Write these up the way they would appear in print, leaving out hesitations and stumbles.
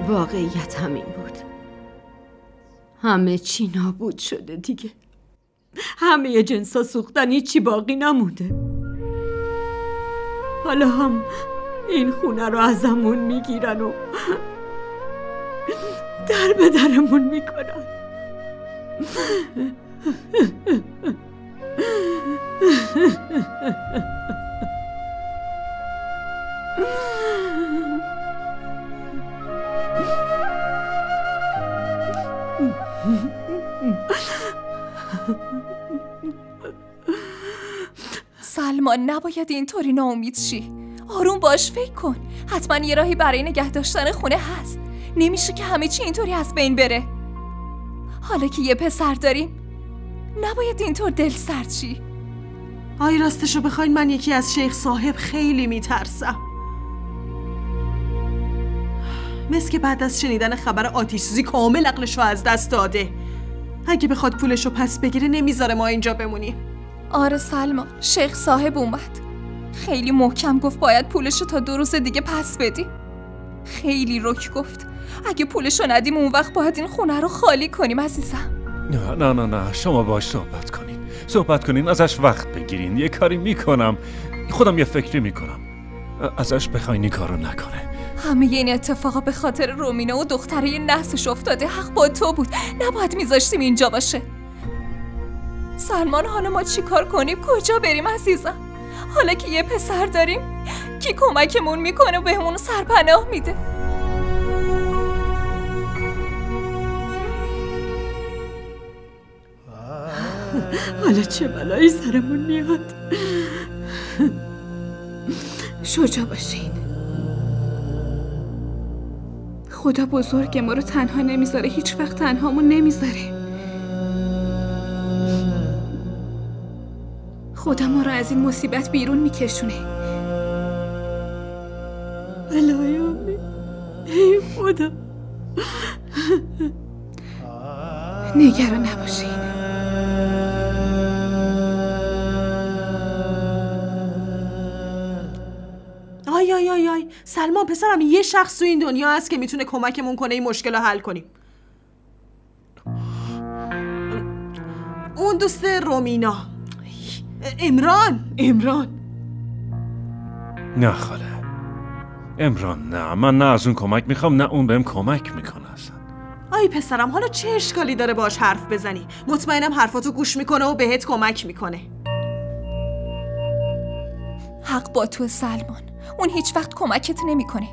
واقعیت همین بود. همه چی نابود شده دیگه. همه جنسا سوختن، هیچی باقی نمونده. حالا هم این خونه رو ازمون میگیرن و در به درمون میکنن. سلمان نباید اینطوری ناامید شی. آروم باش، فکر کن. حتما یه راهی برای نگه داشتن خونه هست. نمیشه که همه چی اینطوری از بین بره. حالا که یه پسر داریم نباید اینطور دل سرد شی. آی راستشو بخواین من یکی از شیخ صاحب خیلی میترسم. مثل که بعد از شنیدن خبر آتیش‌سوزی کامل عقلشو از دست داده. اگه بخواد پولشو پس بگیره نمیذاره ما اینجا بمونیم. آره سلمان، شیخ صاحب اومد. خیلی محکم گفت باید پولشو تا 2 روز دیگه پس بدیم. خیلی رک گفت اگه پولشو ندیم اون وقت باید این خونه رو خالی کنیم عزیزم. نه شما باهاش صحبت کنین ازش وقت بگیرین. یه کاری میکنم، خودم یه فکری میکنم. ازش بخواین این کارو نکنه. همه این اتفاقا به خاطر رومینا و دختره نحسش افتاده. حق با تو بود، نباید میذاشتیم اینجا باشه. سلمان حالا ما چی کار کنیم؟ کجا بریم عزیزم؟ حالا که یه پسر داریم کی کمکمون میکنه و بهمون سرپناه میده؟ حالا چه بلایی سرمون میاد؟ شجاع باشین. خدا بزرگ ما رو تنها نمیذاره، هیچ وقت تنهامون نمیذاره. خدا ما رو از این مصیبت بیرون میکشونه. الهی آمین. ای خدا. نگران نباشین. آی سلمان پسرم، یه شخص تو این دنیا هست که میتونه کمکمون کنه این مشکل رو حل کنیم. اون دوست رومینا، امران. نه خاله، امران نه. من نه از اون کمک میخوام نه اون بهم کمک میکنه اصلا. آی پسرم حالا چه اشکالی داره باش حرف بزنی؟ مطمئنم حرفاتو گوش میکنه و بهت کمک میکنه. حق با تو سلمان، اون هیچ وقت کمکت نمیکنه.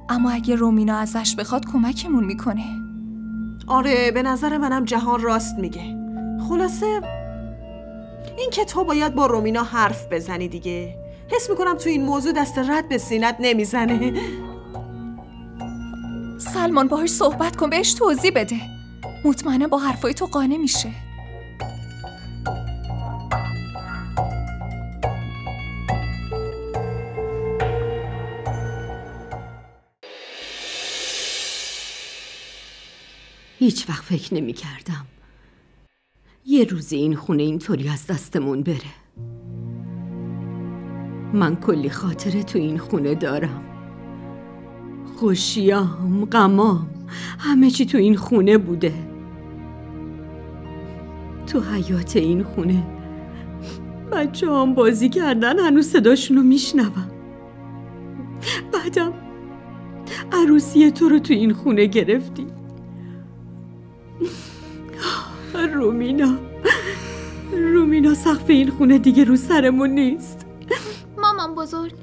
اما اگه رومینا ازش بخواد کمکمون میکنه. آره به نظر منم جهان راست میگه. خلاصه این که تو باید با رومینا حرف بزنی دیگه. حس میکنم تو این موضوع دست رد به سینت نمیزنه. سلمان باهاش صحبت کن، بهش توضیح بده. مطمئنه با حرفای تو قانع میشه. هیچ وقت فکر نمی کردم یه روز این خونه اینطوری از دستمون بره. من کلی خاطره تو این خونه دارم. خوشیام، غمام، همه چی تو این خونه بوده. تو حیاط این خونه بچه هم بازی کردن، هنوز صداشونو میشنوم. بعدم عروسی تو رو تو این خونه گرفتی. رومینا سقف این خونه دیگه رو سرمون نیست. مامان بزرگ،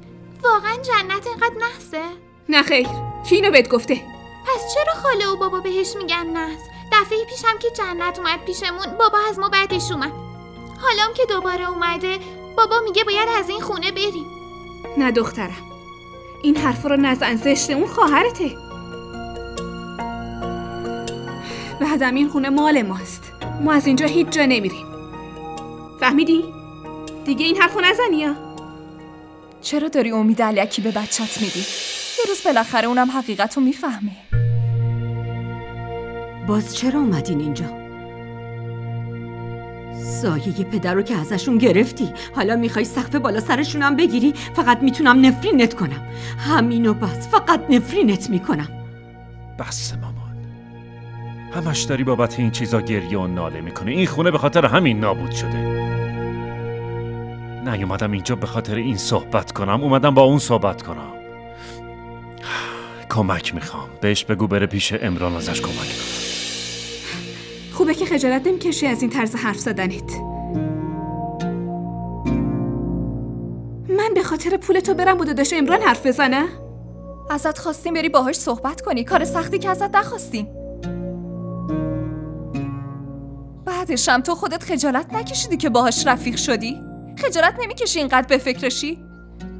واقعا جنت اینقدر نحسه؟ نه خیر، کی اینو بهت گفته؟ پس چرا خاله و بابا بهش میگن نحس؟ دفعه پیشم که جنت اومد پیشمون بابا از ما بعدش اومد. حالام که دوباره اومده بابا میگه باید از این خونه بریم. نه دخترم، این حرفا رو نزن، زشته، اون خواهرته. بعدم این خونه مال ماست، ما از اینجا هیچ جا نمیریم. فهمیدی؟ دیگه این حرفو نزنی یا؟ چرا داری امید علیکی به بچت میدی؟ یه روز بالاخره اونم حقیقتو میفهمه. باز چرا اومدین اینجا؟ سایه پدر رو که ازشون گرفتی، حالا میخوای سقف بالا سرشونم بگیری؟ فقط میتونم نفرینت کنم، همینو بس، فقط نفرینت میکنم. بس مامان، همش داری بابت این چیزا گریه و ناله میکنه. این خونه به خاطر همین نابود شده. نیومدم اینجا به خاطر این صحبت کنم، اومدم با اون صحبت کنم. کمک میخوام. بهش بگو بره پیش عمران ازش کمک کنم. خوبه که خجالت نمیکشی از این طرز حرف زدنت. من به خاطر پول تو برم با داداش عمران حرف بزنم؟ ازت خواستیم بری باهاش صحبت کنی، کار سختی که ازت نخواستیم. بعدش هم تو خودت خجالت نکشیدی که باهاش رفیق شدی؟ خجالت نمیکشی اینقدر به فکرشی؟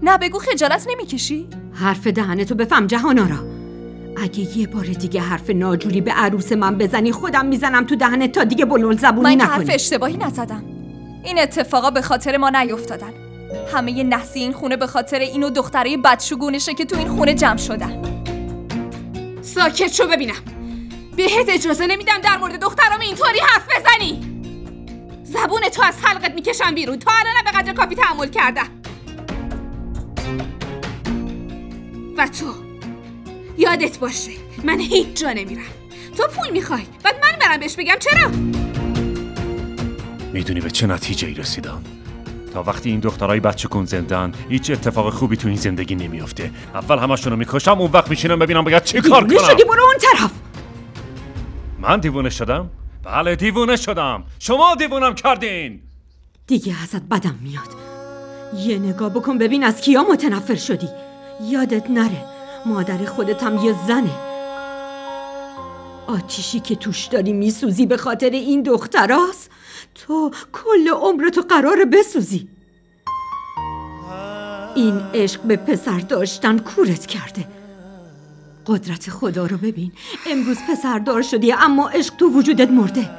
نه بگو خجالت نمیکشی؟ حرف دهنتو بفهم جهانارا. اگه یه بار دیگه حرف ناجوری به عروس من بزنی خودم میزنم تو دهنت تا دیگه بلند زبونی نکنی. من حرف اشتباهی نزدم. این اتفاقا به خاطر ما نیفتادن. همه نحسی این خونه به خاطر اینو دخترای بدشگونشه که تو این خونه جمع شدن. ساکت شو ببینم. بهت اجازه نمیدم در مورد دخترام اینطوری حرف بزنی. زبون تو از حلقت میکشم بیرون. تا الان به قدر کافی تحمل کردم. و تو یادت باشه من هیچ جا نمیرم. تو پول میخوای بعد من برم بهش بگم چرا؟ میدونی به چه نتیجه‌ای رسیدم؟ تا وقتی این دخترای بچه‌کن زندن هیچ اتفاق خوبی تو این زندگی نمیافته. اول همشونو میکشم، اون وقت میشینم ببینم باید چی کار کنم. دیوونه شدی، برو اون طرف. من دیوونه شدم؟ بله دیوونه شدم. شما دیوونم کردین. دیگه ازت بدم میاد. یه نگاه بکن ببین از کیا متنفر شدی. یادت نره مادر خودت هم یه زنه. آتیشی که توش داری میسوزی به خاطر این دختراست. تو کل عمرتو قراره بسوزی. این عشق به پسر داشتن کورت کرده. قدرت خدا رو ببین. امروز پسردار شدی اما عشق تو وجودت مرده.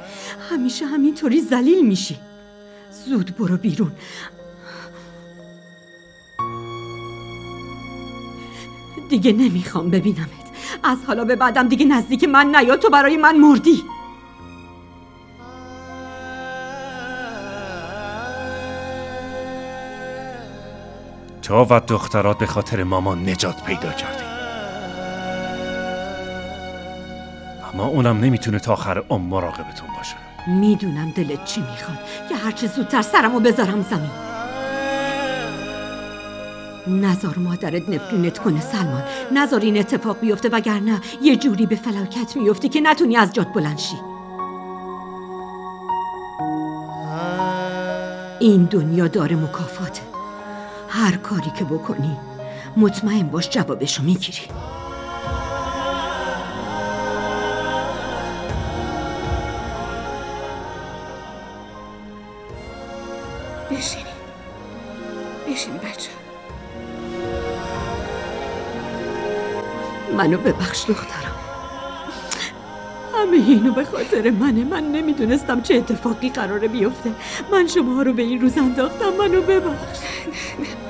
همیشه همینطوری ذلیل میشی. زود برو بیرون. دیگه نمیخوام ببینمت. از حالا به بعدم دیگه نزدیک من نیا. تو برای من مردی. تو و دخترات به خاطر مامان نجات پیدا کردی، اما اونم نمیتونه تا آخر عمر مراقبتون باشه. میدونم دلت چی میخواد که هرچه زودتر سرمو بذارم زمین. نذار مادرت نفرینت کنه سلمان. نذار این اتفاق بیفته وگرنه یه جوری به فلاکت میفتی که نتونی از جات بلند شی. این دنیا داره مکافاته. هر کاری که بکنی مطمئن باش جوابشو میگیری. بشینی بچه. منو ببخش دخترم. همه اینو به خاطر منه. من نمیدونستم چه اتفاقی قراره بیفته. من شما رو به این روز انداختم. منو ببخش. نه